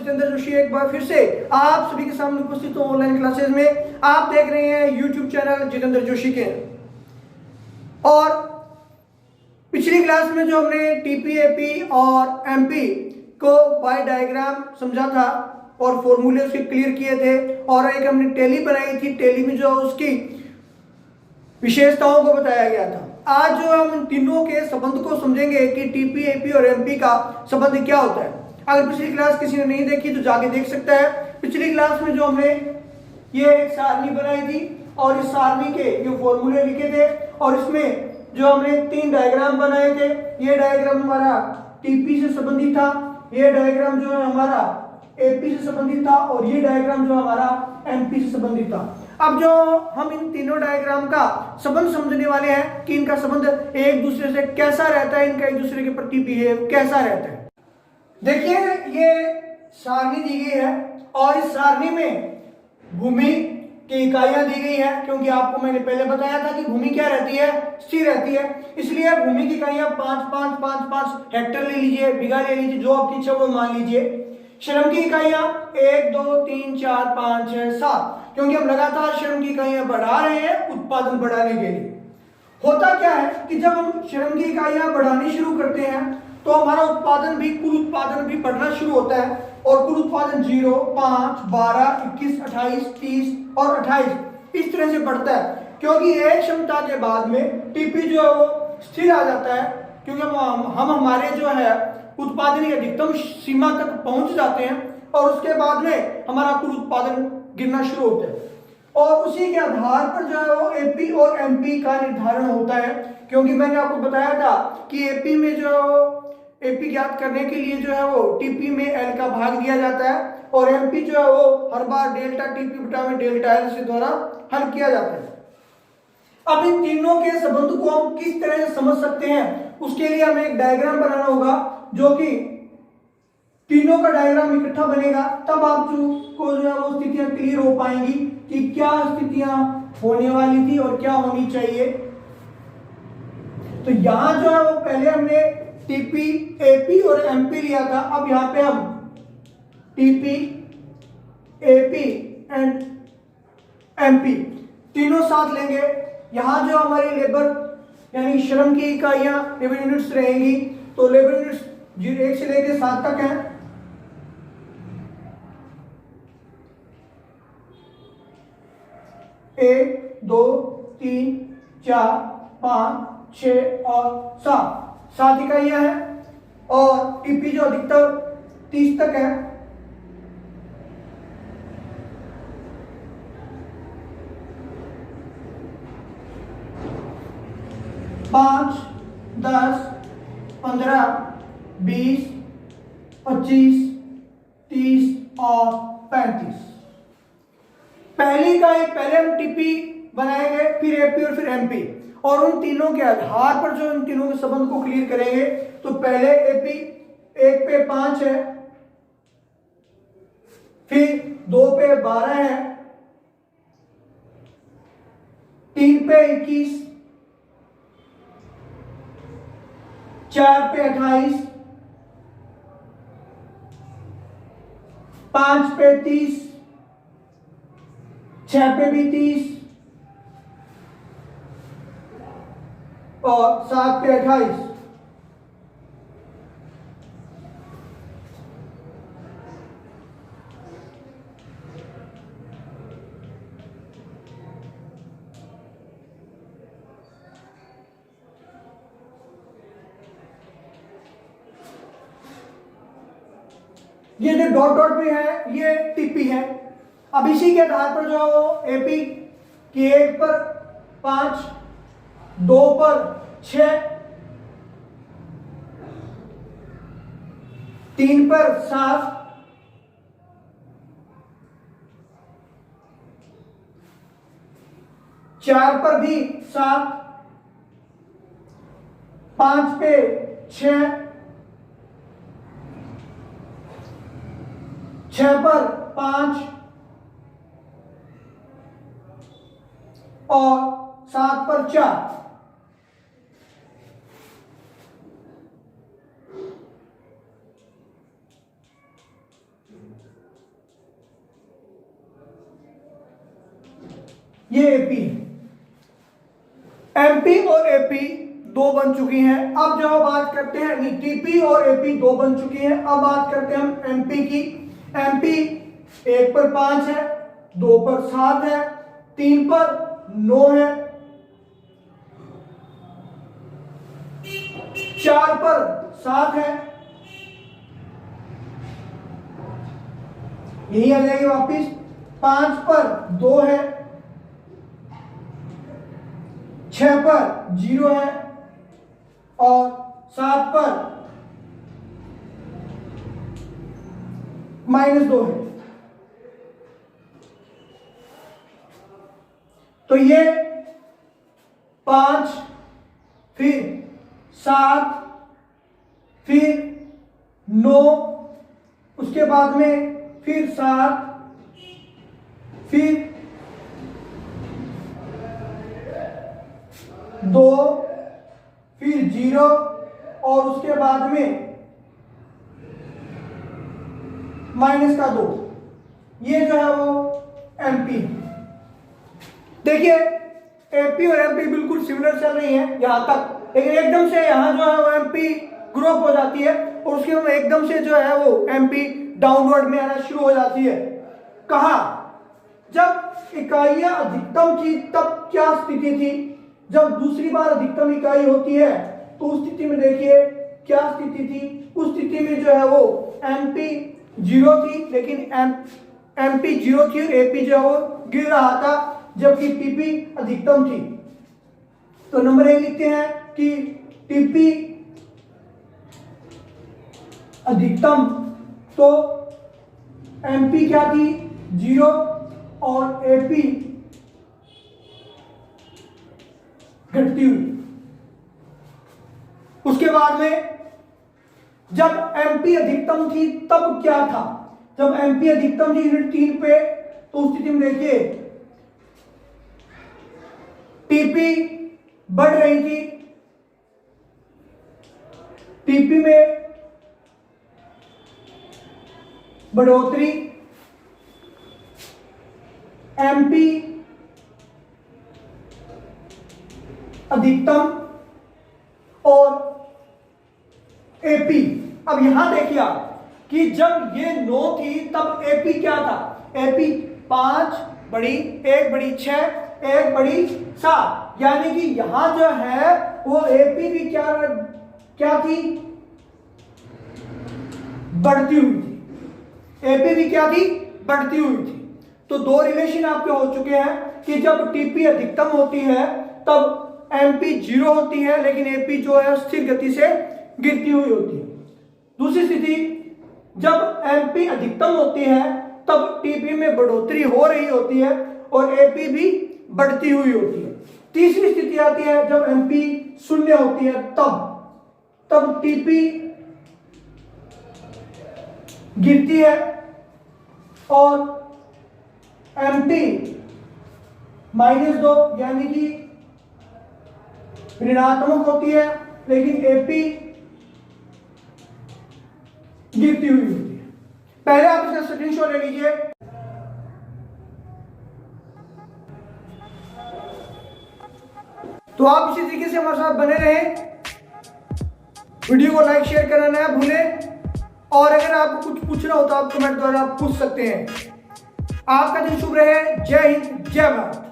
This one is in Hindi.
जितेंद्र जोशी एक बार फिर से आप सभी के सामने उपस्थित हूं ऑनलाइन क्लासेस में। आप देख रहे हैं यूट्यूब चैनल जितेंद्र जोशी के। और पिछली क्लास में जो हमने टीपी, एपी और एमपी को बाय डायग्राम समझा था और फॉर्मूले उसके क्लियर किए थे, और एक हमने टैली बनाई थी। टैली में जो उसकी विशेषताओं को बताया गया था। आज जो हम इन तीनों के संबंध को समझेंगे कि टीपी, एपी और एमपी का संबंध क्या होता है। अगर पिछली क्लास किसी ने नहीं देखी तो जाके देख सकता है। पिछली क्लास में जो हमने ये एक सारणी बनाई थी और इस सारणी के जो फॉर्मूले लिखे थे, और इसमें जो हमने 3 डायग्राम बनाए थे। ये डायग्राम हमारा टीपी से संबंधित था, ये डायग्राम जो है हमारा एपी से संबंधित था, और ये डायग्राम जो हमारा एमपी से संबंधित था। अब जो हम इन तीनों डायग्राम का संबंध समझने वाले हैं कि इनका संबंध एक दूसरे से कैसा रहता है, इनका एक दूसरे के प्रति बिहेव कैसा रहता है। देखिए, ये सारणी दी गई है और इस सारणी में भूमि की इकाइयां दी गई है, क्योंकि आपको मैंने पहले बताया था कि भूमि क्या रहती है, स्थिर रहती है। इसलिए भूमि की इकाइयां 5 5 5 5 हेक्टर ले लीजिए, बीघा ले लीजिए, जो आपकी इच्छा वो मान लीजिए। श्रम की इकाइयां 1 2 3 4 5 6 7, क्योंकि हम लगातार श्रम की इकाइयां बढ़ा रहे हैं उत्पादन बढ़ाने के लिए। होता क्या है कि जब हम श्रम की इकाइयां बढ़ानी शुरू करते हैं तो हमारा उत्पादन भी, कुल उत्पादन भी बढ़ना शुरू होता है, और कुल उत्पादन 0 5 12 21 28 30 और 28 इस तरह से बढ़ता है, क्योंकि एक क्षमता के बाद में टीपी जो है वो स्थिर आ जाता है, क्योंकि हम हमारे जो है उत्पादन की अधिकतम सीमा तक पहुंच जाते हैं, और उसके बाद में हमारा कुल उत्पादन गिरना शुरू होता है। और उसी के आधार पर जो है वो एपी और एमपी का निर्धारण होता है, क्योंकि मैंने आपको बताया था कि एपी में जो एपी ज्ञात करने के लिए जो है वो टीपी में एल का भाग दिया जाता है, और एमपी जो है वो हर बार डेल्टा टीपी बटा में डेल्टा एल से द्वारा हल किया जाता है। अब इन तीनों के संबंध को हम किस तरह से समझ सकते हैं, उसके लिए हमें एक डायग्राम बनाना होगा, जो कि तीनों का डायग्राम इकट्ठा बनेगा। तब आप को जो है वो स्थितियां क्लियर हो पाएंगी कि क्या स्थितियां होने वाली थी और क्या होनी चाहिए। तो यहां जो है वो पहले हमने टीपी, एपी और एमपी लिया था। अब यहां पे हम टीपी, एपी एंड एमपी तीनों साथ लेंगे। यहां जो हमारी लेबर यानी श्रम की इकाइयां लेबर यूनिट्स रहेंगी, तो लेबर यूनिट्स 1 से लेकर 7 तक है। एक 2 3 4 5 6 और 7 इकाइयां हैं, और टीपी जो अधिकतर 30 तक है। पांच 10 15 20 25 30 और 35। पहले हम टीपी बनाएंगे, फिर एपी और फिर एमपी, और उन तीनों के आधार पर जो इन तीनों के संबंध को क्लियर करेंगे। तो पहले एपी 1 पे 5 है, फिर 2 पे 12 है, 3 पे 21, 4 पे 28, 5 पे 30, 6 पे भी 30 और 7 पे 28। ये जो डॉट डॉट में है ये टीपी है। अब इसी के आधार पर जो एपी की 1 पर 5, 2 पर 6, 3 पर 7, 4 पर भी 7, 5 पे 6, 6 पर 5 और 7 पर 4। ये एपी, एमपी और एपी दो बन चुकी हैं। अब जो बात करते हैं, टीपी और एपी दो बन चुकी हैं। अब बात करते हैं हम एमपी की। एमपी 1 पर 5 है, 2 पर 7 है, 3 पर 9 है, 4 पर 7 है, यही आ जाएगी वापिस। 5 पर 2 है, 6 पर 0 है और 7 पर -2 है। तो ये 5 फिर 7 फिर 9, उसके बाद में फिर 7 फिर 2 फिर 0 और उसके बाद में -2। ये जो है वो एमपी। देखिए एपी और एमपी बिल्कुल सिमिलर चल रही हैं यहां तक, लेकिन एकदम से यहां जो है वो एमपी ग्रो अप हो जाती है और उसके बाद एकदम से जो है वो एमपी डाउनवर्ड में आना शुरू हो जाती है। कहा जब इकाइयां अधिकतम थी तब क्या स्थिति थी? जब दूसरी बार अधिकतम इकाई होती है तो उस स्थिति में देखिए क्या स्थिति थी। उस स्थिति में जो है वो एमपी 0 थी, लेकिन एमपी 0 थी और एपी जो है वो गिर रहा था, जबकि टीपी अधिकतम थी। तो नंबर 1 लिखते हैं कि टीपी अधिकतम, तो एमपी क्या थी? 0 और एपी घटती हुई। उसके बाद में जब एमपी अधिकतम थी तब क्या था? जब एमपी अधिकतम थी यूनिट 3 पे, तो उस स्थिति में देखिए टीपी बढ़ रही थी, टीपी में बढ़ोतरी, एमपी अधिकतम और एपी। अब यहां देखिए आप कि जब ये 9 थी तब एपी क्या था? एपी 5 बड़ी 1 बड़ी 6 1 बड़ी 7, यानी कि यहां जो है वो एपी भी क्या थी? बढ़ती हुई थी। एपी भी क्या थी? बढ़ती हुई थी। तो दो रिलेशन आपके हो चुके हैं कि जब टीपी अधिकतम होती है तब एमपी 0 होती है, लेकिन एपी जो है स्थिर गति से गिरती हुई होती है। दूसरी स्थिति, जब एमपी अधिकतम होती है तब टीपी में बढ़ोतरी हो रही होती है और एपी भी बढ़ती हुई होती है। तीसरी स्थिति आती है जब एमपी 0 होती है, तब टीपी गिरती है और एमपी -2 यानी कि ऋणात्मक होती है, लेकिन एपी गिरती हुई होती है। पहले आप इसका स्क्रीनशॉट ले लीजिए। तो आप इसी तरीके से हमारे साथ बने रहें, वीडियो को लाइक शेयर करना ना भूलें, और अगर आपको कुछ पूछना हो तो आप कमेंट द्वारा पूछ सकते हैं। आपका दिन शुभ रहे। जय हिंद, जय भारत।